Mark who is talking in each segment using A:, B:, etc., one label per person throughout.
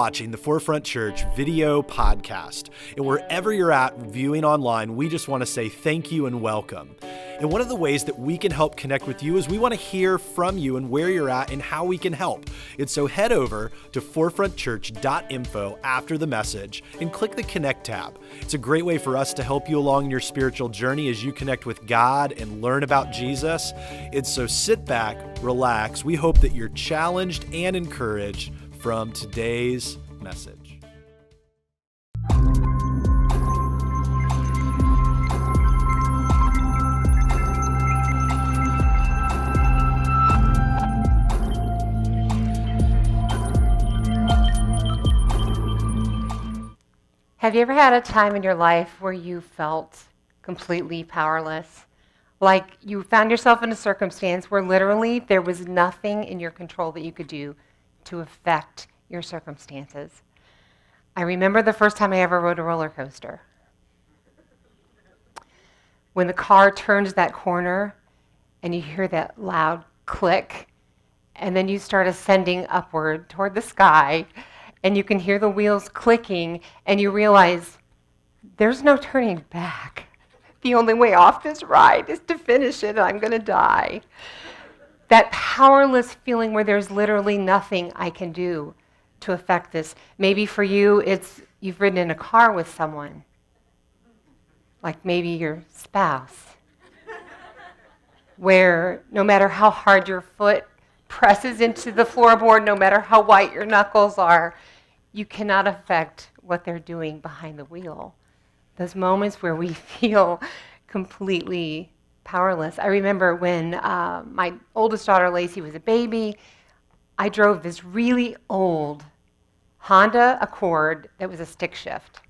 A: watching the Forefront Church video podcast. And wherever you're at viewing online, we just want to say thank you and welcome. And one of the ways that we can help connect with you is we want to hear from you and where you're at and how we can help. And so head over to forefrontchurch.info after the message and click the Connect tab. It's a great way for us to help you along your spiritual journey as you connect with God and learn about Jesus. And so sit back, relax. We hope that you're challenged and encouraged from today's message.
B: Have you ever had a time in your life where you felt completely powerless? Like you found yourself in a circumstance where literally there was nothing in your control that you could do to affect your circumstances. I remember the first time I ever rode a roller coaster. When the car turns that corner and you hear that loud click, and then you start ascending upward toward the sky, and you can hear the wheels clicking, and you realize there's no turning back. The only way off this ride is to finish it, and I'm going to die. That powerless feeling where there's literally nothing I can do to affect this. Maybe for you, it's you've ridden in a car with someone, like maybe your spouse, where no matter how hard your foot presses into the floorboard, no matter how white your knuckles are, you cannot affect what they're doing behind the wheel. Those moments where we feel completely powerless. I remember when my oldest daughter, Lacey, was a baby, I drove this really old Honda Accord that was a stick shift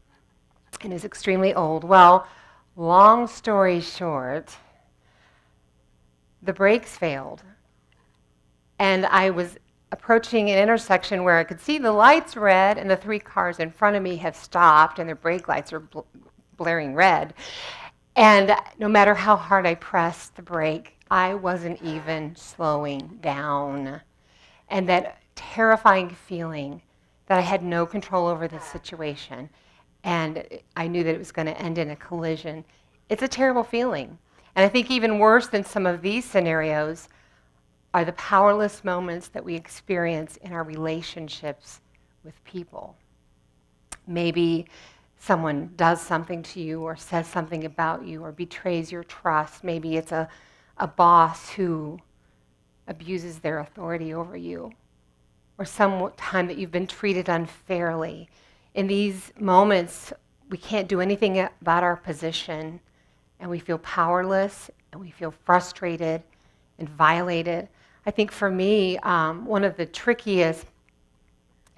B: and is extremely old. Well, long story short, the brakes failed. And I was approaching an intersection where I could see the lights red and the three cars in front of me have stopped and their brake lights are blaring red. And no matter how hard I pressed the brake, I wasn't even slowing down. And that terrifying feeling that I had no control over the situation and I knew that it was going to end in a collision, it's a terrible feeling. And I think even worse than some of these scenarios are the powerless moments that we experience in our relationships with people. Maybe someone does something to you or says something about you or betrays your trust. Maybe it's a boss who abuses their authority over you, or some time that you've been treated unfairly. In these moments, we can't do anything about our position, and we feel powerless, and we feel frustrated and violated. I think for me, one of the trickiest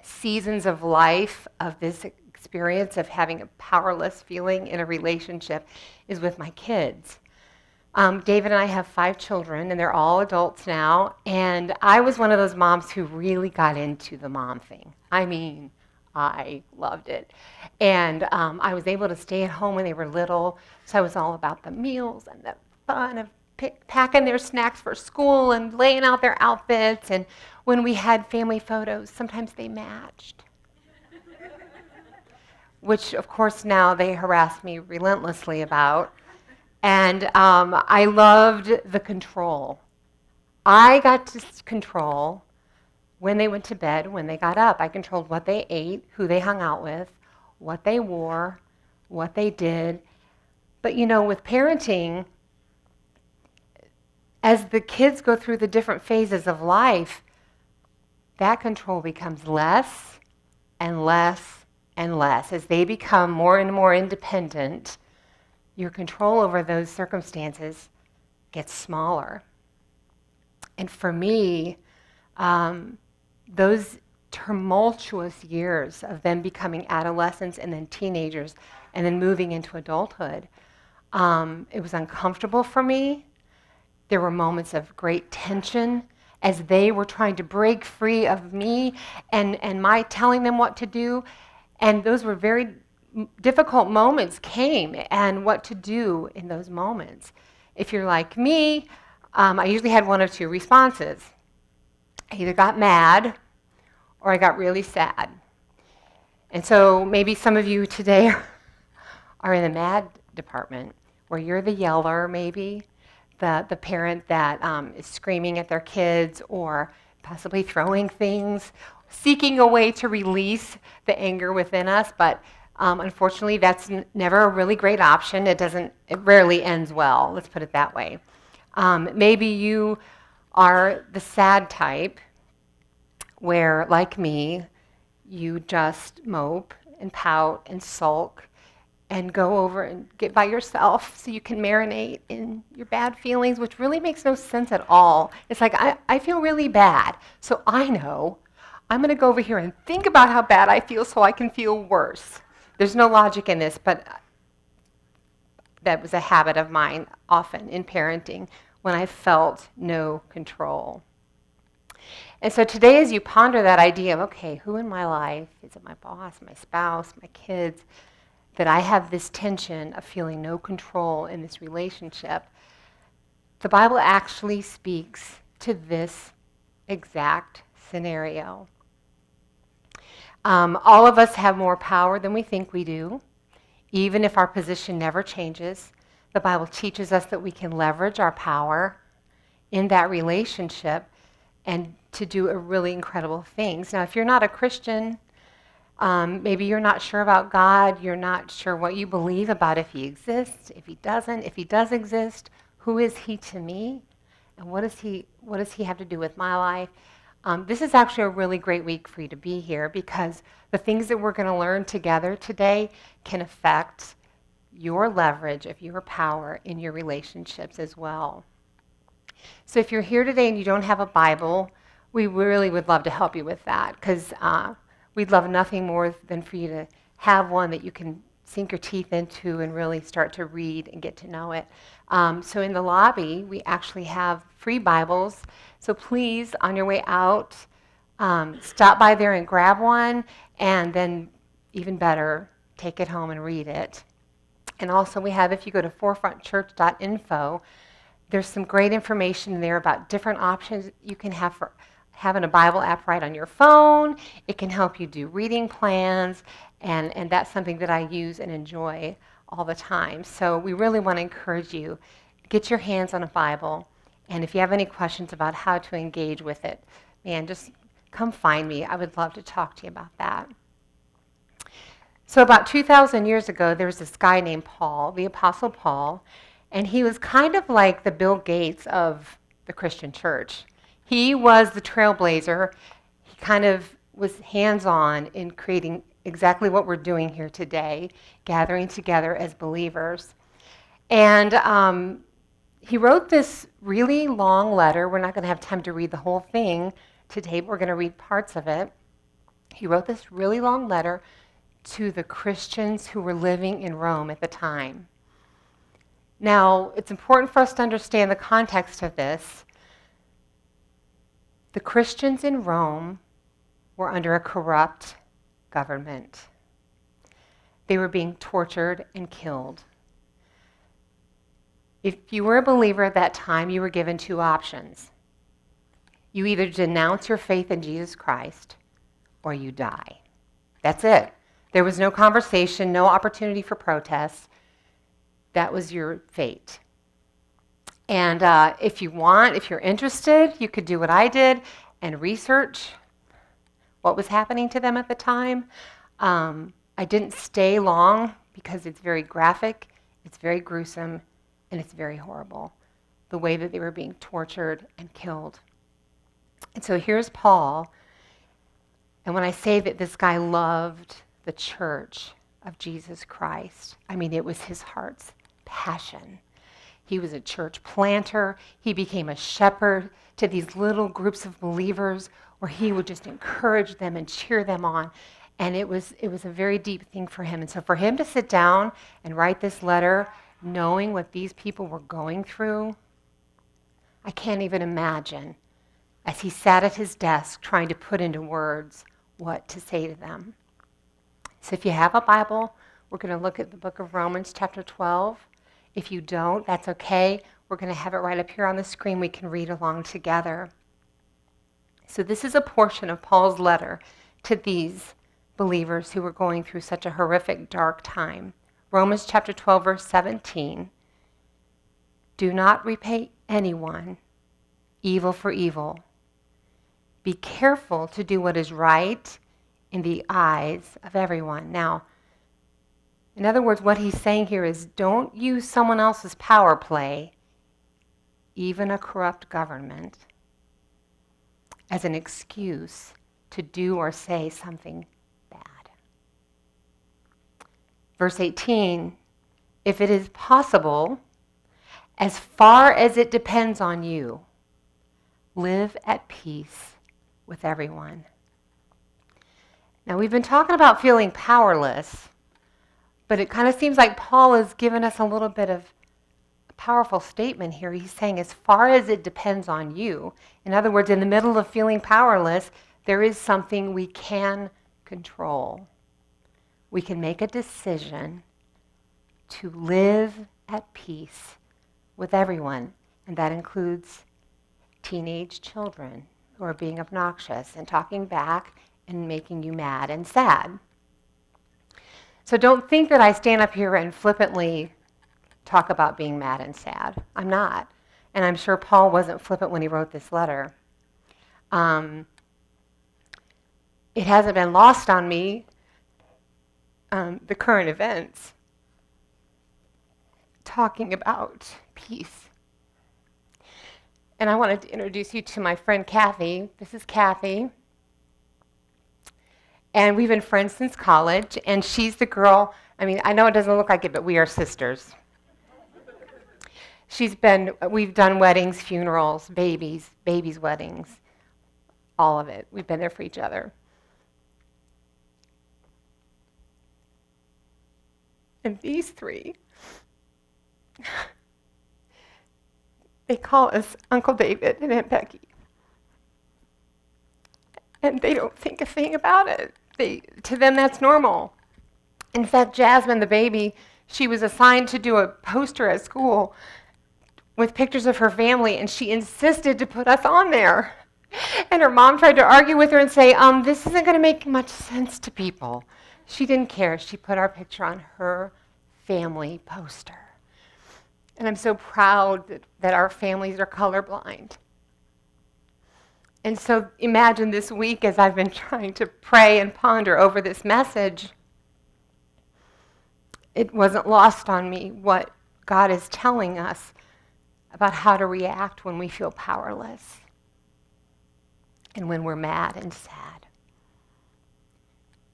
B: seasons of life of this experience of having a powerless feeling in a relationship is with my kids. David and I have 5 children, and they're all adults now, and I was one of those moms who really got into the mom thing. I mean, I loved it. And I was able to stay at home when they were little, so I was all about the meals and the fun of packing their snacks for school and laying out their outfits. And when we had family photos, sometimes they matched. Which, of course, now they harass me relentlessly about. And I loved the control. I got to control when they went to bed, when they got up. I controlled what they ate, who they hung out with, what they wore, what they did. But, you know, with parenting, as the kids go through the different phases of life, that control becomes less and less and less. As they become more and more independent, your control over those circumstances gets smaller. And for me, those tumultuous years of them becoming adolescents and then teenagers and then moving into adulthood, it was uncomfortable for me. There were moments of great tension as they were trying to break free of me and my telling them what to do. And those were very difficult moments came and what to do in those moments. If you're like me, I usually had one of two responses. I either got mad or I got really sad. And so maybe some of you today are in the mad department, where you're the yeller, maybe, the parent that is screaming at their kids or possibly throwing things, seeking a way to release the anger within us. But unfortunately, that's never a really great option. It rarely ends well, let's put it that way. Maybe you are the sad type where, like me, you just mope and pout and sulk and go over and get by yourself so you can marinate in your bad feelings, which really makes no sense at all. It's like, I feel really bad, so I know I'm going to go over here and think about how bad I feel so I can feel worse. There's no logic in this, but that was a habit of mine often in parenting when I felt no control. And so today, as you ponder that idea of, okay, who in my life, is it my boss, my spouse, my kids, that I have this tension of feeling no control in this relationship, the Bible actually speaks to this exact scenario. All of us have more power than we think we do, even if our position never changes. The Bible teaches us that we can leverage our power in that relationship and to do really incredible things. Now, if you're not a Christian, maybe you're not sure about God, you're not sure what you believe about if he exists, if he doesn't, if he does exist, who is he to me, and what does he have to do with my life? This is actually a really great week for you to be here, because the things that we're going to learn together today can affect your leverage of your power in your relationships as well. So if you're here today and you don't have a Bible, we really would love to help you with that, because we'd love nothing more than for you to have one that you can sink your teeth into and really start to read and get to know it. So in the lobby, we actually have free Bibles. So please, on your way out, stop by there and grab one, and then even better, take it home and read it. And also we have, if you go to forefrontchurch.info, there's some great information there about different options you can have for having a Bible app right on your phone. It can help you do reading plans, and that's something that I use and enjoy all the time. So we really want to encourage you, get your hands on a Bible, and if you have any questions about how to engage with it, man, just come find me. I would love to talk to you about that. So about 2,000 years ago, there was this guy named Paul, the Apostle Paul, and he was kind of like the Bill Gates of the Christian church. He was the trailblazer. He kind of was hands-on in creating exactly what we're doing here today, gathering together as believers. And he wrote this really long letter. We're not going to have time to read the whole thing today, but we're going to read parts of it. He wrote this really long letter to the Christians who were living in Rome at the time. Now, it's important for us to understand the context of this. The Christians in Rome were under a corrupt government. They were being tortured and killed. If you were a believer at that time, you were given two options. You either denounce your faith in Jesus Christ or you die. That's it. There was no conversation, no opportunity for protest. That was your fate. And if you're interested, you could do what I did and research what was happening to them at the time. I didn't stay long because it's very graphic, it's very gruesome, and it's very horrible, the way that they were being tortured and killed. And so here's Paul. And when I say that this guy loved the church of Jesus Christ, I mean, it was his heart's passion. He was a church planter. He became a shepherd to these little groups of believers where he would just encourage them and cheer them on. And it was a very deep thing for him. And so for him to sit down and write this letter, knowing what these people were going through, I can't even imagine, as he sat at his desk trying to put into words what to say to them. So if you have a Bible, we're going to look at the book of Romans chapter 12. If you don't, that's okay. We're going to have it right up here on the screen. We can read along together. So this is a portion of Paul's letter to these believers who were going through such a horrific, dark time. Romans chapter 12, verse 17. Do not repay anyone evil for evil. Be careful to do what is right in the eyes of everyone. Now, in other words, what he's saying here is don't use someone else's power play, even a corrupt government, as an excuse to do or say something bad. Verse 18, if it is possible, as far as it depends on you, live at peace with everyone. Now, we've been talking about feeling powerless, but it kind of seems like Paul has given us a little bit of a powerful statement here. He's saying, as far as it depends on you, in other words, in the middle of feeling powerless, there is something we can control. We can make a decision to live at peace with everyone, and that includes teenage children who are being obnoxious and talking back and making you mad and sad. So don't think that I stand up here and flippantly talk about being mad and sad. I'm not. And I'm sure Paul wasn't flippant when he wrote this letter. It hasn't been lost on me, the current events, talking about peace. And I wanted to introduce you to my friend Kathy. This is Kathy. And we've been friends since college, and she's the girl, I know it doesn't look like it, but we are sisters. We've done weddings, funerals, babies' weddings, all of it. We've been there for each other. And these three, they call us Uncle David and Aunt Becky. And they don't think a thing about it. To them, that's normal. In fact, Jasmine, the baby, she was assigned to do a poster at school with pictures of her family, and she insisted to put us on there. And her mom tried to argue with her and say, this isn't going to make much sense to people. She didn't care. She put our picture on her family poster. And I'm so proud that our families are colorblind. And so imagine this week as I've been trying to pray and ponder over this message, it wasn't lost on me what God is telling us about how to react when we feel powerless and when we're mad and sad.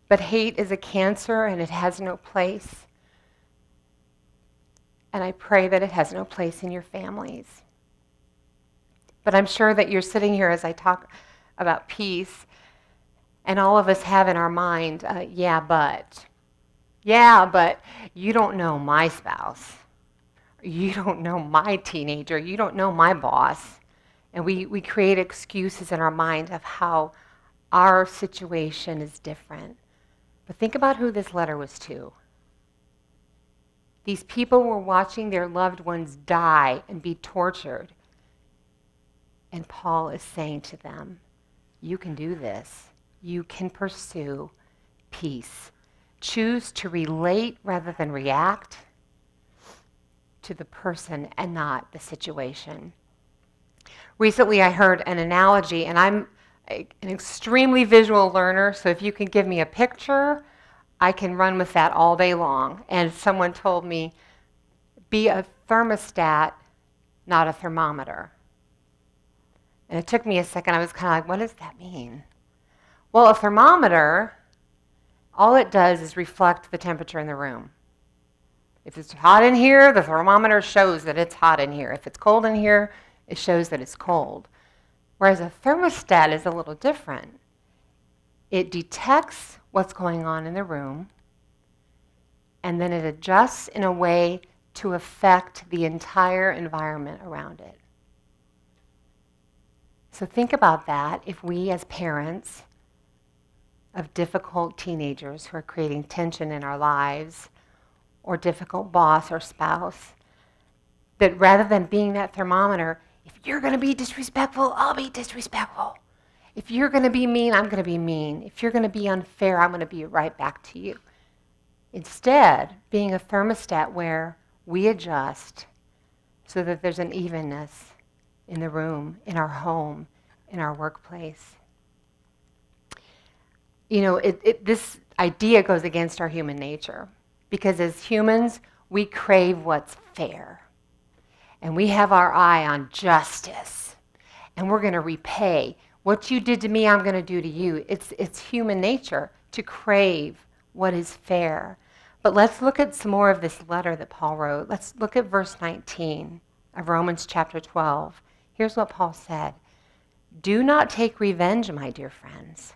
B: But hate is a cancer and it has no place. And I pray that it has no place in your families. But I'm sure that you're sitting here as I talk about peace, and all of us have in our mind, yeah, but you don't know my spouse. You don't know my teenager. You don't know my boss. And we create excuses in our mind of how our situation is different. But think about who this letter was to. These people were watching their loved ones die and be tortured. And Paul is saying to them, you can do this. You can pursue peace. Choose to relate rather than react to the person and not the situation. Recently, I heard an analogy, and I'm an extremely visual learner, so if you can give me a picture, I can run with that all day long. And someone told me, be a thermostat, not a thermometer. And it took me a second. I was kind of like, what does that mean? Well, a thermometer, all it does is reflect the temperature in the room. If it's hot in here, the thermometer shows that it's hot in here. If it's cold in here, it shows that it's cold. Whereas a thermostat is a little different. It detects what's going on in the room, and then it adjusts in a way to affect the entire environment around it. So think about that if we as parents of difficult teenagers who are creating tension in our lives, or difficult boss or spouse, that rather than being that thermometer, if you're going to be disrespectful, I'll be disrespectful. If you're going to be mean, I'm going to be mean. If you're going to be unfair, I'm going to be right back to you. Instead, being a thermostat where we adjust so that there's an evenness in the room, in our home, in our workplace. You know, this idea goes against our human nature, because as humans, we crave what's fair. And we have our eye on justice. And we're going to repay. What you did to me, I'm going to do to you. It's human nature to crave what is fair. But let's look at some more of this letter that Paul wrote. Let's look at verse 19 of Romans chapter 12. Here's what Paul said. Do not take revenge, my dear friends,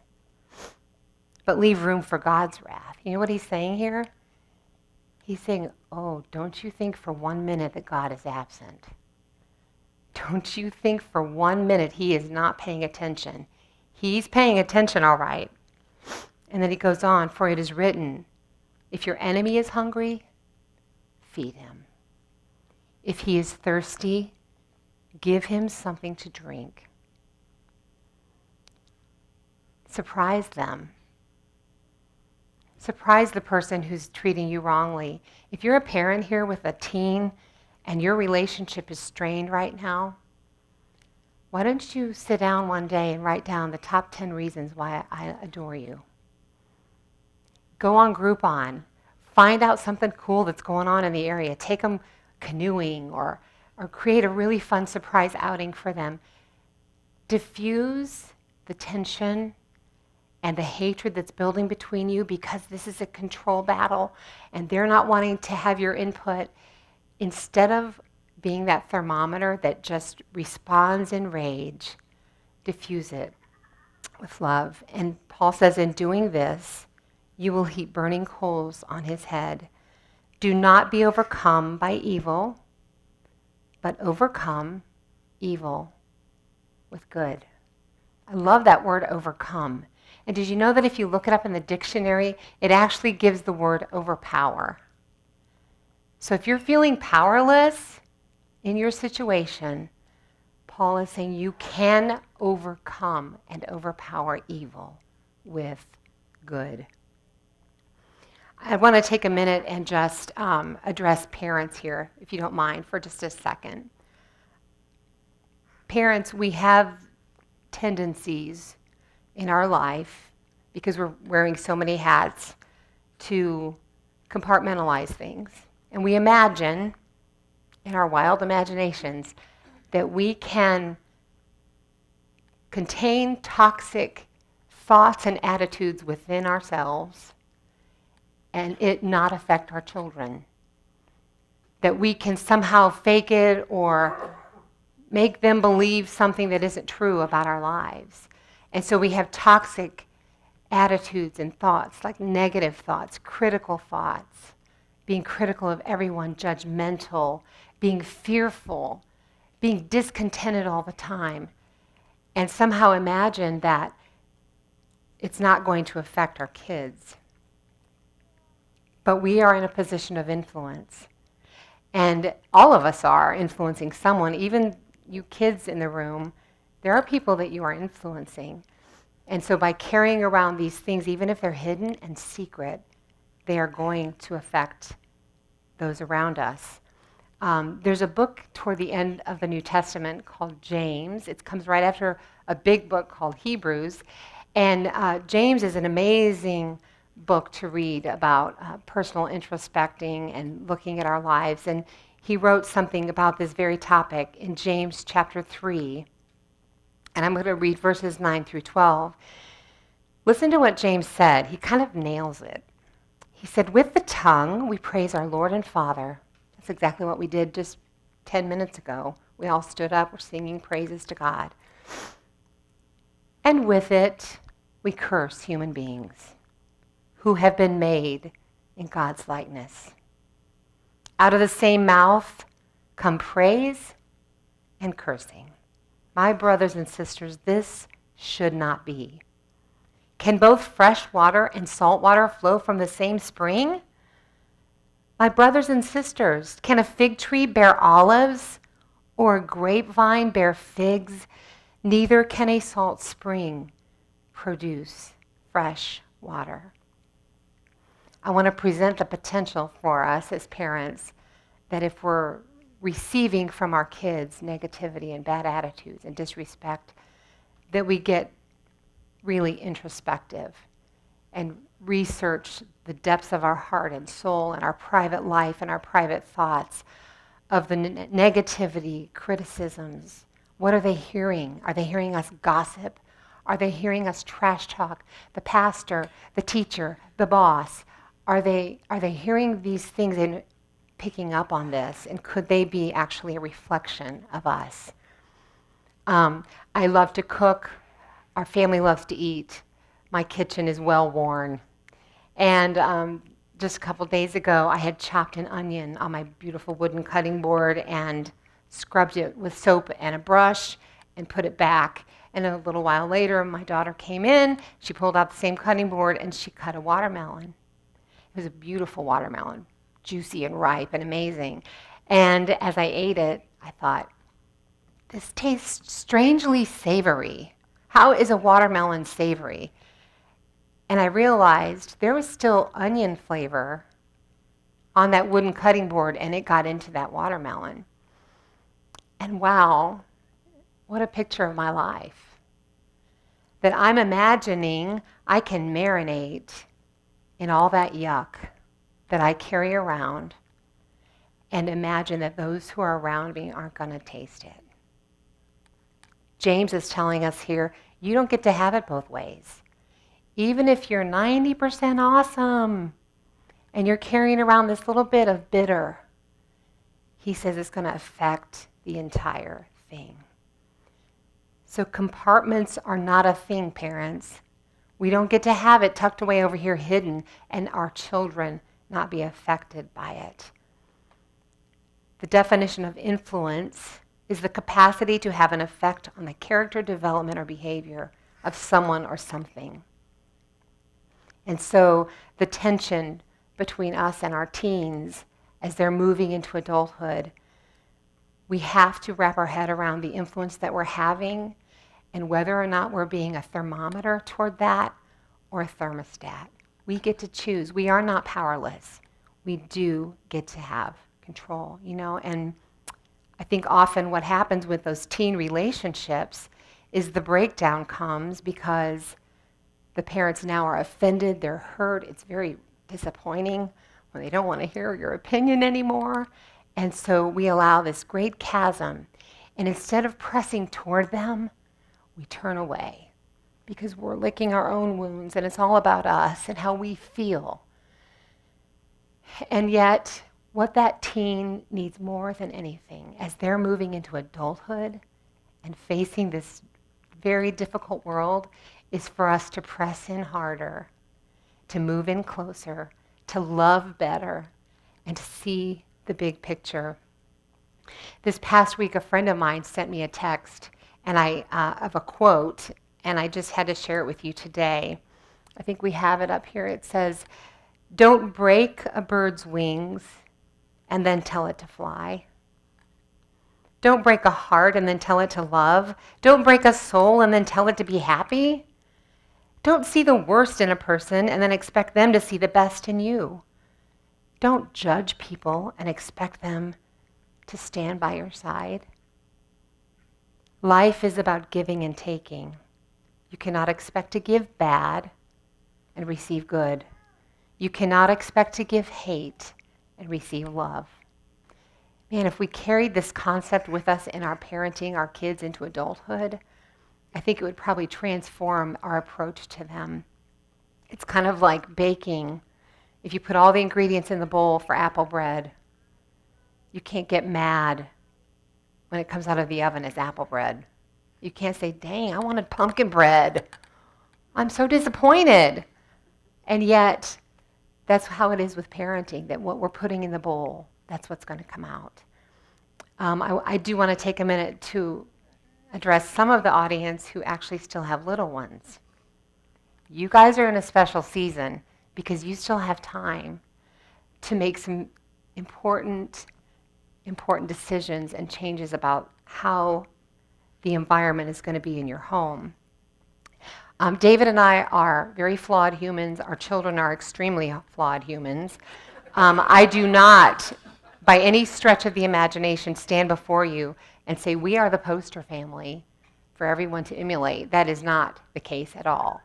B: but leave room for God's wrath. You know what he's saying here? He's saying, oh, don't you think for 1 minute that God is absent. Don't you think for 1 minute he is not paying attention. He's paying attention, all right. And then he goes on, for it is written, if your enemy is hungry, feed him. If he is thirsty, give him something to drink. Surprise them. Surprise the person who's treating you wrongly. If you're a parent here with a teen and your relationship is strained right now, why don't you sit down one day and write down the top 10 reasons why I adore you? Go on Groupon. Find out something cool that's going on in the area. Take them canoeing or create a really fun surprise outing for them. Diffuse the tension and the hatred that's building between you, because this is a control battle and they're not wanting to have your input. Instead of being that thermometer that just responds in rage, diffuse it with love. And Paul says, in doing this, you will heap burning coals on his head. Do not be overcome by evil, but overcome evil with good. I love that word, overcome. And did you know that if you look it up in the dictionary, it actually gives the word overpower? So if you're feeling powerless in your situation, Paul is saying you can overcome and overpower evil with good. I want to take a minute and just address parents here, if you don't mind, for just a second. Parents, we have tendencies in our life, because we're wearing so many hats, to compartmentalize things. And we imagine, in our wild imaginations, that we can contain toxic thoughts and attitudes within ourselves and it not affect our children. That we can somehow fake it or make them believe something that isn't true about our lives. And so we have toxic attitudes and thoughts, like negative thoughts, critical thoughts, being critical of everyone, judgmental, being fearful, being discontented all the time, and somehow imagine that it's not going to affect our kids. But we are in a position of influence. And all of us are influencing someone, even you kids in the room. There are people that you are influencing. And so by carrying around these things, even if they're hidden and secret, they are going to affect those around us. There's a book toward the end of the New Testament called James. It comes right after a big book called Hebrews. And James is an amazing book to read about personal introspecting and looking at our lives. And he wrote something about this very topic in James chapter 3. And I'm going to read verses 9 through 12. Listen to what James said. He kind of nails it. He said, with the tongue we praise our Lord and Father. That's exactly what we did just 10 minutes ago. We all stood up, we're singing praises to God. And with it, we curse human beings who have been made in God's likeness. Out of the same mouth come praise and cursing. My brothers and sisters, this should not be. Can both fresh water and salt water flow from the same spring? My brothers and sisters, can a fig tree bear olives or a grapevine bear figs? Neither can a salt spring produce fresh water. I want to present the potential for us as parents that if we're receiving from our kids negativity and bad attitudes and disrespect, that we get really introspective and research the depths of our heart and soul and our private life and our private thoughts of the negativity, criticisms. What are they hearing? Are they hearing us gossip? Are they hearing us trash talk the pastor, the teacher, the boss? Are they hearing these things and picking up on this? And could they be actually a reflection of us? I love to cook. Our family loves to eat. My kitchen is well worn. And just a couple days ago, I had chopped an onion on my beautiful wooden cutting board and scrubbed it with soap and a brush and put it back. And a little while later, my daughter came in. She pulled out the same cutting board and she cut a watermelon. It was a beautiful watermelon, juicy and ripe and amazing. And as I ate it, I thought, this tastes strangely savory. How is a watermelon savory? And I realized there was still onion flavor on that wooden cutting board, and it got into that watermelon. And wow, what a picture of my life. That I'm imagining I can marinate in all that yuck that I carry around and imagine that those who are around me aren't going to taste it. James is telling us here, you don't get to have it both ways. Even if you're 90% awesome and you're carrying around this little bit of bitter, he says it's going to affect the entire thing. So compartments are not a thing, parents. We don't get to have it tucked away over here hidden and our children not be affected by it. The definition of influence is the capacity to have an effect on the character, development, or behavior of someone or something. And so the tension between us and our teens as they're moving into adulthood, we have to wrap our head around the influence that we're having and whether or not we're being a thermometer toward that or a thermostat. We get to choose. We are not powerless. We do get to have control, and I think often what happens with those teen relationships is the breakdown comes because the parents now are offended, they're hurt, it's very disappointing when they don't want to hear your opinion anymore. And so we allow this great chasm, and instead of pressing toward them, we turn away because we're licking our own wounds and it's all about us and how we feel. And yet, what that teen needs more than anything as they're moving into adulthood and facing this very difficult world is for us to press in harder, to move in closer, to love better, and to see the big picture. This past week, a friend of mine sent me a text and of a quote, and I just had to share it with you today. I think we have it up here. It says, "Don't break a bird's wings and then tell it to fly. Don't break a heart and then tell it to love. Don't break a soul and then tell it to be happy. Don't see the worst in a person and then expect them to see the best in you. Don't judge people and expect them to stand by your side. Life is about giving and taking. You cannot expect to give bad and receive good. You cannot expect to give hate and receive love." Man, if we carried this concept with us in our parenting our kids into adulthood, I think it would probably transform our approach to them. It's kind of like baking. If you put all the ingredients in the bowl for apple bread, you can't get mad when it comes out of the oven as apple bread. You can't say, dang, I wanted pumpkin bread. I'm so disappointed. And yet, that's how it is with parenting, that what we're putting in the bowl, that's what's going to come out. I do want to take a minute to address some of the audience who actually still have little ones. You guys are in a special season because you still have time to make some important decisions and changes about how the environment is going to be in your home. David and I are very flawed humans. Our children are extremely flawed humans. I do not, by any stretch of the imagination, stand before you and say, we are the poster family for everyone to emulate. That is not the case at all.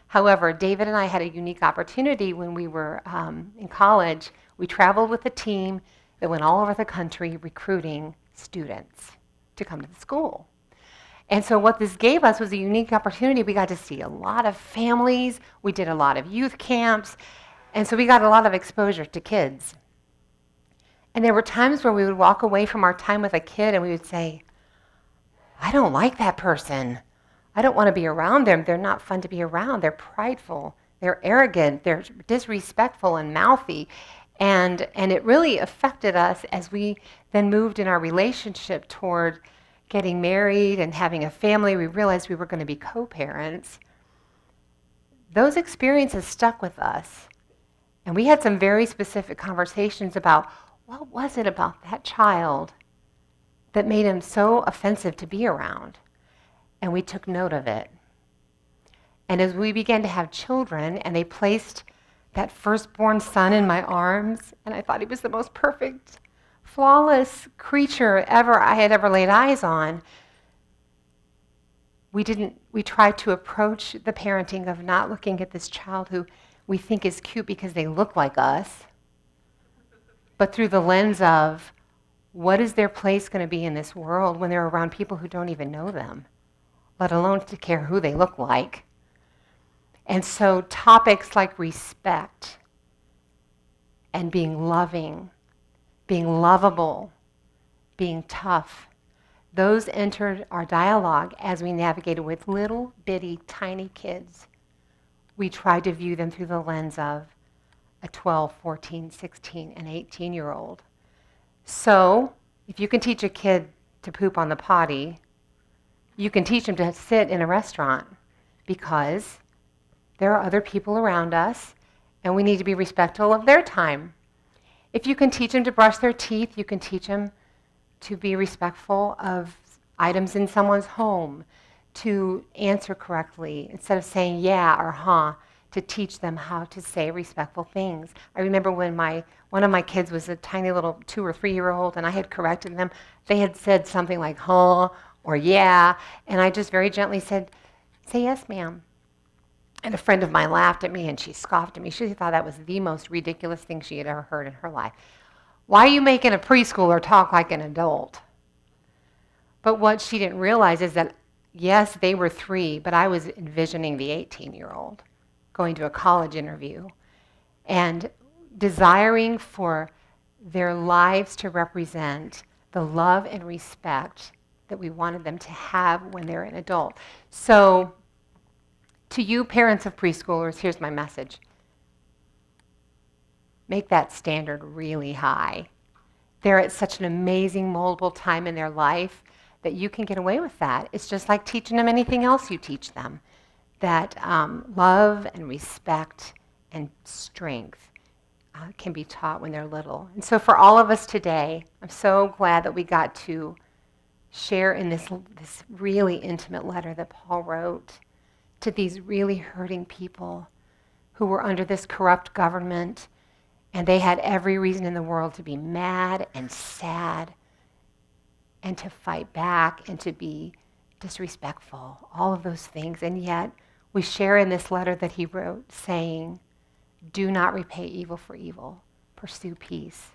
B: However, David and I had a unique opportunity when we were in college. We traveled with a team that went all over the country recruiting students to come to the school. And so what this gave us was a unique opportunity. We got to see a lot of families. We did a lot of youth camps. And so we got a lot of exposure to kids. And there were times where we would walk away from our time with a kid and we would say, I don't like that person. I don't want to be around them. They're not fun to be around. They're prideful. They're arrogant. They're disrespectful and mouthy. And it really affected us as we then moved in our relationship toward getting married and having a family. We realized we were going to be co-parents. Those experiences stuck with us. And we had some very specific conversations about what was it about that child that made him so offensive to be around. And we took note of it. And as we began to have children, and they placed that firstborn son in my arms, and I thought he was the most perfect, flawless creature I had ever laid eyes on, we tried to approach the parenting of not looking at this child who we think is cute because they look like us, but through the lens of what is their place going to be in this world when they're around people who don't even know them, let alone to care who they look like. And so topics like respect and being loving, being lovable, being tough, those entered our dialogue as we navigated with little bitty tiny kids. We tried to view them through the lens of a 12, 14, 16, and 18-year-old. So if you can teach a kid to poop on the potty, you can teach them to sit in a restaurant, because there are other people around us, and we need to be respectful of their time. If you can teach them to brush their teeth, you can teach them to be respectful of items in someone's home, to answer correctly instead of saying yeah or huh, to teach them how to say respectful things. I remember when one of my kids was a tiny little 2 or 3-year-old, and I had corrected them. They had said something like huh or yeah, and I just very gently said, say yes, ma'am. And a friend of mine laughed at me and she scoffed at me. She thought that was the most ridiculous thing she had ever heard in her life. Why are you making a preschooler talk like an adult? But what she didn't realize is that, yes, they were 3, but I was envisioning the 18-year-old going to a college interview and desiring for their lives to represent the love and respect that we wanted them to have when they're an adult. So, to you parents of preschoolers, here's my message. Make that standard really high. They're at such an amazing, moldable time in their life that you can get away with that. It's just like teaching them anything else you teach them, that love and respect and strength can be taught when they're little. And so for all of us today, I'm so glad that we got to share in this really intimate letter that Paul wrote to these really hurting people who were under this corrupt government, and they had every reason in the world to be mad and sad and to fight back and to be disrespectful, all of those things. And yet we share in this letter that he wrote saying, do not repay evil for evil, pursue peace.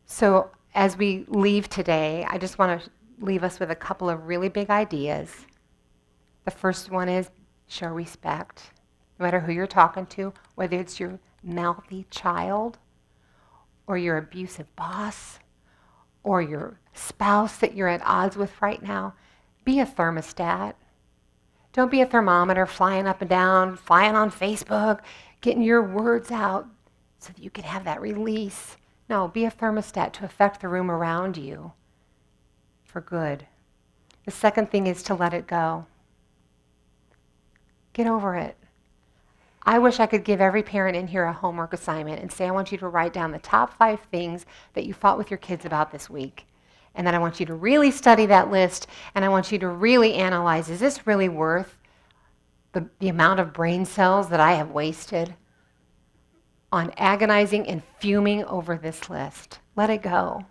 B: So as we leave today, I just want to leave us with a couple of really big ideas. The first one is show respect, no matter who you're talking to, whether it's your mouthy child or your abusive boss or your spouse that you're at odds with right now. Be a thermostat. Don't be a thermometer flying up and down, flying on Facebook, getting your words out so that you can have that release. No, be a thermostat to affect the room around you for good. The second thing is to let it go. Get over it. I wish I could give every parent in here a homework assignment and say, I want you to write down the top 5 things that you fought with your kids about this week. And then I want you to really study that list, and I want you to really analyze, is this really worth the amount of brain cells that I have wasted on agonizing and fuming over this list? Let it go.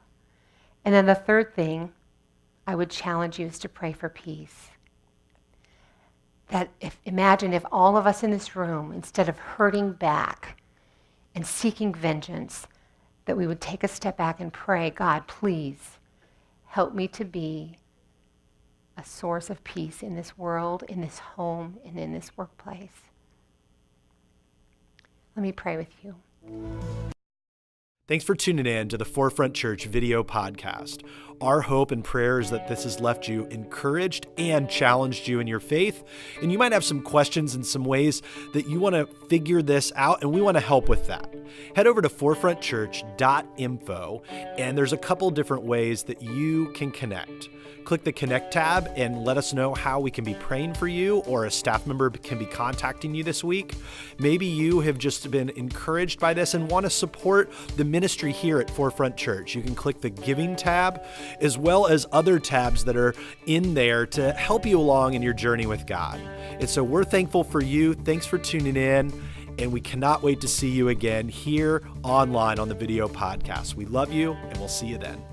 B: And then the third thing I would challenge you is to pray for peace. Imagine if all of us in this room, instead of hurting back and seeking vengeance, that we would take a step back and pray, God, please help me to be a source of peace in this world, in this home, and in this workplace. Let me pray with you.
A: Thanks for tuning in to the Forefront Church video podcast. Our hope and prayer is that this has left you encouraged and challenged you in your faith. And you might have some questions and some ways that you want to figure this out, and we want to help with that. Head over to forefrontchurch.info, and there's a couple different ways that you can connect. Click the Connect tab and let us know how we can be praying for you, or a staff member can be contacting you this week. Maybe you have just been encouraged by this and want to support the ministry here at Forefront Church. You can click the Giving tab, as well as other tabs that are in there to help you along in your journey with God. And so we're thankful for you. Thanks for tuning in, and we cannot wait to see you again here online on the video podcast. We love you, and we'll see you then.